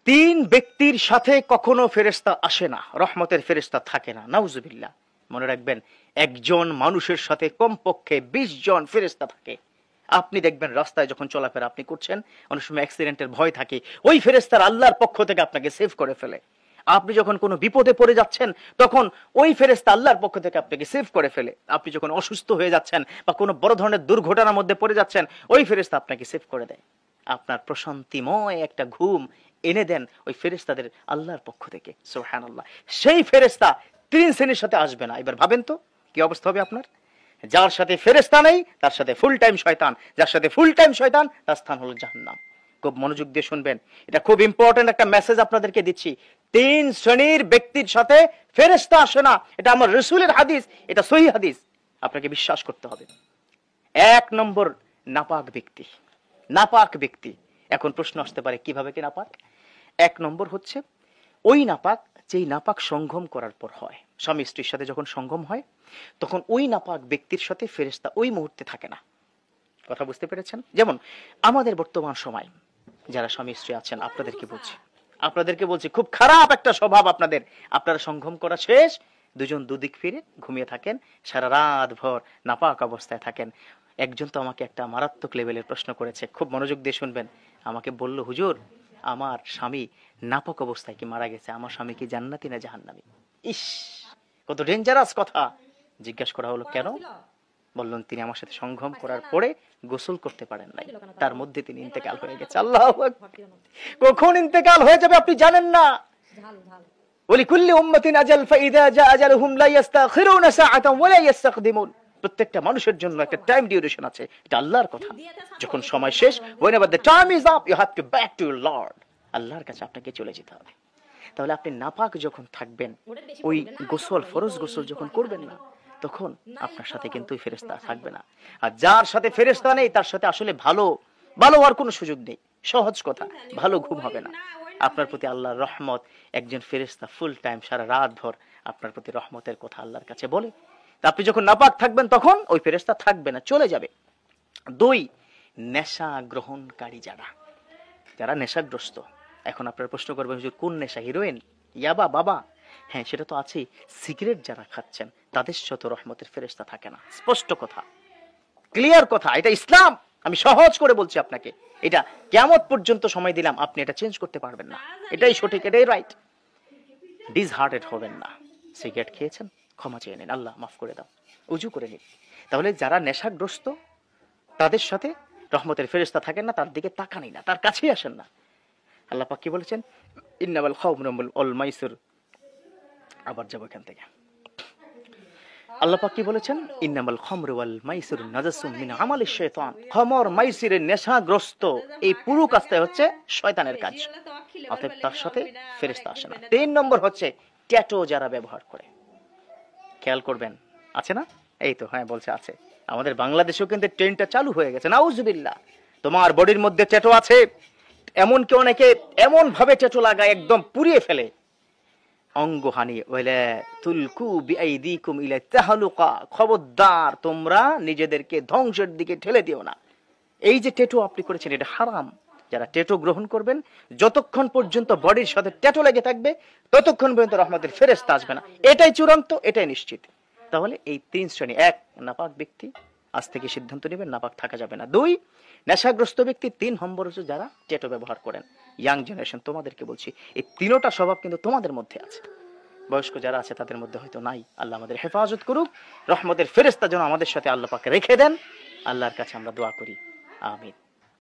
তিন ব্যক্তির সাথে কখনো ফেরেশতা আসে না, রহমতের ফেরেশতা থাকে না, নাউজুবিল্লাহ। মনে রাখবেন, একজন মানুষের সাথে কমপক্ষে 20 জন ফেরেশতা থাকে। আপনি দেখবেন রাস্তায় যখন চলাফেরা আপনি করছেন, অনেক সময় অ্যাক্সিডেন্টের ভয় থাকে, ওই ফেরেশতার আল্লাহর পক্ষ থেকে আপনাকে সেভ করে ফেলে। আপনি যখন কোনো বিপদে পড়ে যাচ্ছেন, তখন ওই ফেরেশতা আল্লাহর পক্ষ থেকে আপনাকে সেভ করে ফেলে। আপনি যখন অসুস্থ হয়ে যাচ্ছেন বা কোনো বড় ধরনের দুর্ঘটনার মধ্যে পড়ে যাচ্ছেন, ওই ফেরেশতা আপনাকে সেভ করে দেয়। আপনার প্রশান্তিময় একটা ঘুম এনে দেন ওই ফেরেশতাদের আল্লাহর পক্ষ থেকে, সুবহানাল্লাহ। সেই ফেরেশতা 3 শ্রেণীর সাথে আসবে না। এবার ভাবেন তো কি অবস্থা হবে আপনার। যার সাথে ফেরেশতা নেই তার সাথে ফুল টাইম শয়তান, যার সাথে ফুল টাইম শয়তান তার স্থান হলো জাহান্নাম। খুব মনোযোগ দিয়ে শুনবেন, এটা খুব ইম্পর্টেন্ট একটা মেসেজ আপনাদেরকে দিচ্ছি। 3 শ্রেণীর ব্যক্তির সাথে ফেরেশতা আসে না, এটা আমার রাসূলের হাদিস, এটা সহিহ হাদিস, আপনাকে বিশ্বাস করতে হবে। 1 নম্বর, নাপাক ব্যক্তি। নাপাক ব্যক্তি। এখন প্রশ্ন আসতে পারে কিভাবে কি নাপাক। 1 নম্বর হচ্ছে ওই নাপাক যেই নাপাক সঙ্গম করার পর হয়। স্বামী স্ত্রীর সাথে যখন সঙ্গম হয় তখন ওই নাপাক ব্যক্তির সাথে ফেরেশতা ওই মুহূর্তে থাকে না। কথা বুঝতে পেরেছেন? যেমন আমাদের বর্তমান সময় যারা স্বামী স্ত্রী আছেন আপনাদেরকে বলছি খুব খারাপ একটা স্বভাব আপনাদের। আপনারা সঙ্গম করা শেষ, দুজন দুদিক ফিরে ঘুমিয়ে থাকেন, সারা রাত ভর নাপাক অবস্থায় থাকেন। একজন তো আমাকে একটা মারাত্মক লেভেলের প্রশ্ন করেছে, খুব মনোযোগ দিয়ে শুনবেন। আমাকে বলল, হুজুর আমার স্বামী নাপাক অবস্থায় কি মারা গেছে, আমার স্বামী কি জান্নাতি না জাহান্নামী? ইস, কত ডেঞ্জারাস কথা। জিজ্ঞাসা করা হলো কেন? বললেন তিনি আমার সাথে সঙ্গম করার পরে গোসল করতে পারেন নাই, তার মধ্যে তিনি ইন্তেকাল হয়ে গেছে। আল্লাহু আকবার। কখন ইন্তেকাল হয়ে যাবে আপনি জানেন না। ওয়ালিকুল্লি উম্মাতিন আজাল ফাইযা জা আজালুহুম লা ইস্তাখিরুনা সাআতান ওয়া লা ইস্তাকদিমুন। প্রত্যেকটা মানুষের জন্য একটা টাইম ডিউরেশন আছে, এটা আল্লাহর কথা। যখন সময় শেষ, whenever the time is up you have to back to your Lord, আল্লাহর কাছে আপনাকে চলে যেতে হবে। তাহলে আপনি নাপাক যখন থাকবেন, ওই গোসল, ফরজ গোসল যখন করবেন না, তখন আপনার সাথে কিন্তু ওই ফেরেশতা থাকবে না। আর যার সাথে ফেরেশতা নেই তার সাথে আসলে ভালো হওয়ার কোনো সুযোগ নেই। সহজ কথা, ভালো ঘুম হবে না। আপনার প্রতি আল্লাহর রহমত, একজন ফেরেশতা ফুল টাইম সারা রাত ভর আপনার প্রতি রহমতের কথা আল্লাহর কাছে বলে। আপনি যখন নাপাক থাকবেন তখন ওই ফেরেশতা থাকবে না, চলে যাবে। 2, নেশা গ্রহণকারী যারা নেশাগ্রস্ত। এখন আপনারা প্রশ্ন করবেন, হুজুর কোন নেশা, হিরোইন, ইয়াবা, বাবা? হ্যাঁ, সেটা তো আছেই। সিগারেট যারা খাচ্ছেন তাদের সাথে রহমতের ফেরেশতা থাকে না। স্পষ্ট কথা, ক্লিয়ার কথা, এটা ইসলাম। আমি সহজ করে বলছি আপনাকে, এটা কিয়ামত পর্যন্ত সময় দিলাম, আপনি এটা চেঞ্জ করতে পারবেন না। এটাই সঠিক, এটাই রাইট। ডিসহার্টেড হবেন না। সিগারেট খেয়েছেন, ক্ষমা চেয়ে নিন, আল্লাহ মাফ করে দাও, উজু করে নিন। তাহলে যারা নেশাগ্রস্ত তাদের সাথে রহমতের ফেরেশতা থাকেন না, তার দিকে তাকানই না, তার কাছেই আসেন না। আল্লাহ পাক কি বলেছেন? ইন্নামাল খামরু ওয়াল মাইসির। আবার যাব এখান থেকে। আল্লাহ পাক কি বলেছেন? ইন্নামাল খামরু ওয়াল মাইসির নাজাসুম মিন আমালিশ শাইতান। খামর মাইসিরের নেশাগ্রস্ত এই পুরো কাজটা হচ্ছে শয়তানের কাজ, অতএব তার সাথে ফেরেশতা আসে না। 3 নম্বর হচ্ছে ট্যাটু যারা ব্যবহার করে। খেয়াল করবেন, আছে না? এই তো, হ্যাঁ বলছে আছে। আমাদের বাংলাদেশেও কিন্তু ট্রেনটা চালু হয়ে গেছে, নাউজুবিল্লাহ। তোমার বডির মধ্যে ট্যাটু আছে, এমনকি অনেকে এমন ভাবে ট্যাটু লাগায় একদম পুড়িয়ে ফেলে অঙ্গহানি। ওয়ালা তুলকু বিআইদিকুম ইলা তাহলুকা। খবরদার, তোমরা নিজেদেরকে ধ্বংসের দিকে ঠেলে দিও না। এই যে ট্যাটু আপনি করেছেন এটা হারাম। যারা ট্যাটু গ্রহণ করবেন, যতক্ষণ পর্যন্ত বডির সাথে ট্যাটু লেগে থাকবে ততক্ষণ পর্যন্ত রহমতের ফেরেশতা আসবে না। এটাই চূড়ান্ত, এটাই নিশ্চিত। তাহলে এই 3 শ্রেণী। 1, নাপাক ব্যক্তি, আজ থেকে সিদ্ধান্ত নেবেন নাপাক থাকা যাবে না। 2, নেশাগ্রস্ত ব্যক্তি। 3 নম্বর হচ্ছে যারা ট্যাটু ব্যবহার করেন। ইয়াং জেনারেশন, তোমাদেরকে বলছি, এই 3টা স্বভাব কিন্তু তোমাদের মধ্যে আছে। বয়স্ক যারা আছে তাদের মধ্যে হয়তো নাই। আল্লাহ আমাদের হেফাজত করুক, রহমতের ফেরেশতা যেন আমাদের সাথে আল্লাহ পাক রেখে দেন। আল্লাহর কাছে আমরা দোয়া করি, আমিন।